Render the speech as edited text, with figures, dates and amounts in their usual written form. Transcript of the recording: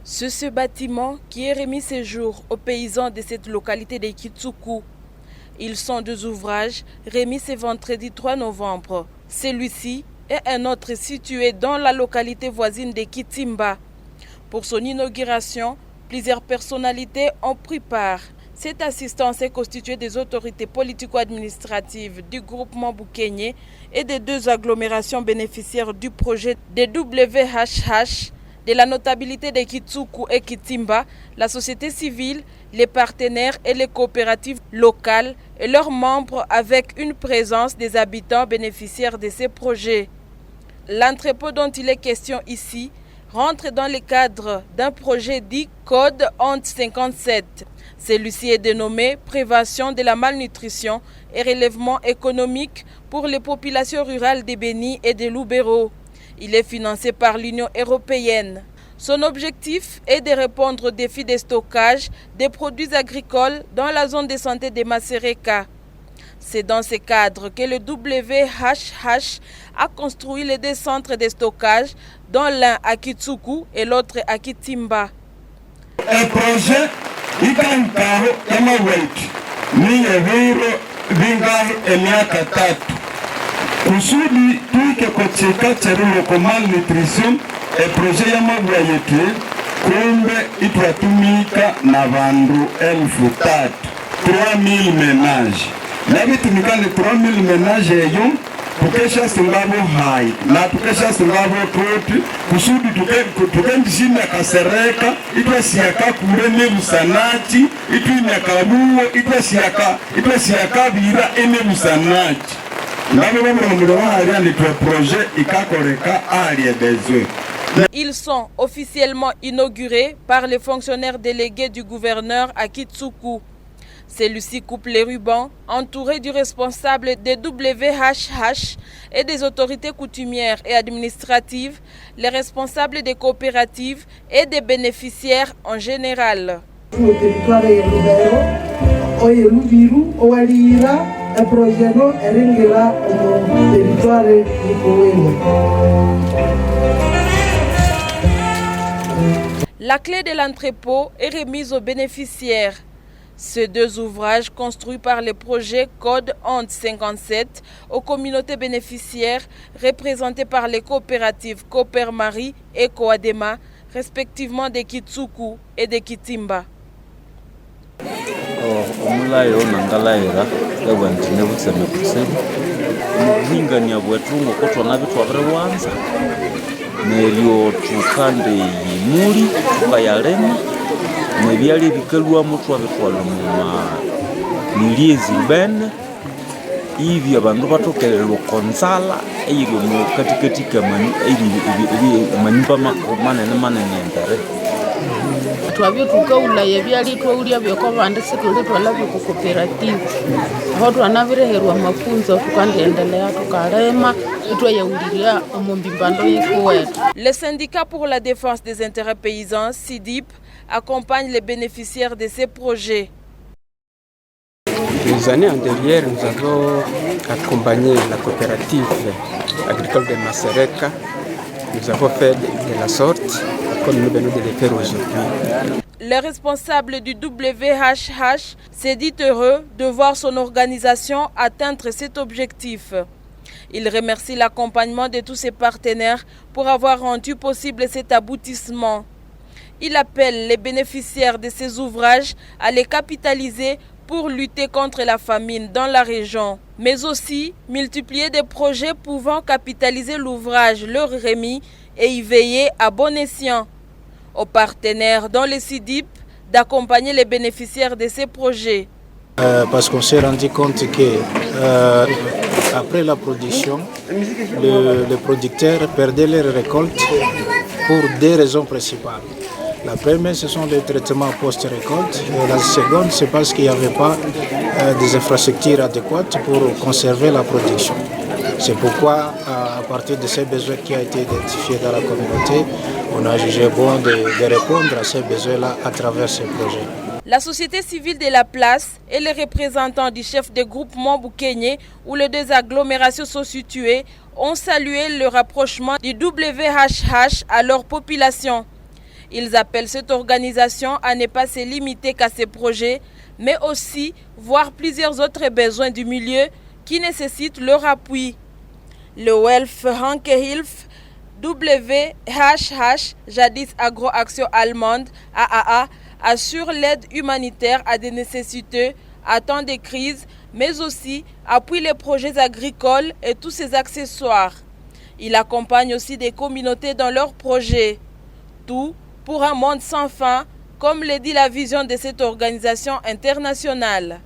Ce bâtiment qui est remis ce jour aux paysans de cette localité de Kitsuku. Ils sont deux ouvrages remis ce vendredi 3 novembre. Celui-ci et un autre situé dans la localité voisine de Kitimba. Pour son inauguration, plusieurs personnalités ont pris part. Cette assistance est constituée des autorités politico-administratives du groupement Boukenye et des deux agglomérations bénéficiaires du projet des WHH, de la notabilité de Kitsuku et Kitimba, la société civile, les partenaires et les coopératives locales et leurs membres avec une présence des habitants bénéficiaires de ces projets. L'entrepôt dont il est question ici rentre dans le cadre d'un projet dit Code ONT 57. Celui-ci est dénommé Prévention de la malnutrition et relèvement économique pour les populations rurales de Beni et de Lubero. Il est financé par l'Union européenne. Son objectif est de répondre aux défis de stockage des produits agricoles dans la zone de santé de Masereka. C'est dans ce cadre que le WHH a construit les deux centres de stockage, dont l'un à Kitsuku et l'autre à Kitimba. Un projet ikankaro yamaweki ni ebiro bingahi emiaka tatu kusudi tuike kocheka cherulo ko malnutrition projet yamaweki kumbe itwatumika na bandu 1000 3000 ménages nabitumikane 3000 ménages eyo tukesha singabo hai na tukesha singabo toti kusudi tukendishina kasereka itwasiaka kure ne busanachi itwinakabuo itwasiaka bira ene busanachi ngabo bamuromuro bahari anditwe projet ikakoreka ali besoin. Ils sont officiellement inaugurés par les fonctionnaires délégués du gouverneur à Kitsuku. Celui-ci coupe les rubans, entouré du responsable des WHH et des autorités coutumières et administratives, les responsables des coopératives et des bénéficiaires en général. La clé de l'entrepôt est remise aux bénéficiaires. Ces deux ouvrages construits par le projet Code ONT 57 aux communautés bénéficiaires représentées par les coopératives Cooper-Marie et Coadema, respectivement de Kitsuku et de Kitimba. Neryo tukande yimuli tukayalema nebyali bikalwa mutwa bitwala mu miliezi bene ivi abantu batokelelwa konsala eyiri mu katikati kamani manimba manene mbere twabyo tukaula yebyali twaulia byoko bande situle twalabyo ku cooperative aho twanabireherwa mafunzo tukandendelea tukalema itwayauliria omumbimbando yikuwe. Le syndicat pour la défense des intérêts paysans, SIDIP, accompagne les bénéficiaires de ces projets. Les années antérieures, nous avons accompagné la coopérative agricole de Masereka. Nous avons fait de la sorte, comme nous venons de le faire aujourd'hui. Le responsable du WHH s'est dit heureux de voir son organisation atteindre cet objectif. Il remercie l'accompagnement de tous ses partenaires pour avoir rendu possible cet aboutissement. Il appelle les bénéficiaires de ces ouvrages à les capitaliser pour lutter contre la famine dans la région, mais aussi multiplier des projets pouvant capitaliser l'ouvrage leur remis et y veiller à bon escient. Aux partenaires dans le SIDIP d'accompagner les bénéficiaires de ces projets. Parce qu'on s'est rendu compte que après la production, les producteurs perdaient leurs récoltes pour deux raisons principales. La première, ce sont les traitements post-récolte. Et la seconde, c'est parce qu'il n'y avait pas des infrastructures adéquates pour conserver la production. C'est pourquoi, à partir de ces besoins qui ont été identifiés dans la communauté, on a jugé bon de répondre à ces besoins-là à travers ces projets. La société civile de la place et les représentants du chef de groupement Boukenye, où les deux agglomérations sont situées, ont salué le rapprochement du WHH à leur population. Ils appellent cette organisation à ne pas se limiter qu'à ces projets, mais aussi voir plusieurs autres besoins du milieu qui nécessitent leur appui. Le Welf Hilfe WHH, jadis Agro-Action Allemande, AAA, assure l'aide humanitaire à des nécessiteux à temps de crise, mais aussi appuie les projets agricoles et tous ses accessoires. Il accompagne aussi des communautés dans leurs projets. Tout pour un monde sans fin, comme le dit la vision de cette organisation internationale.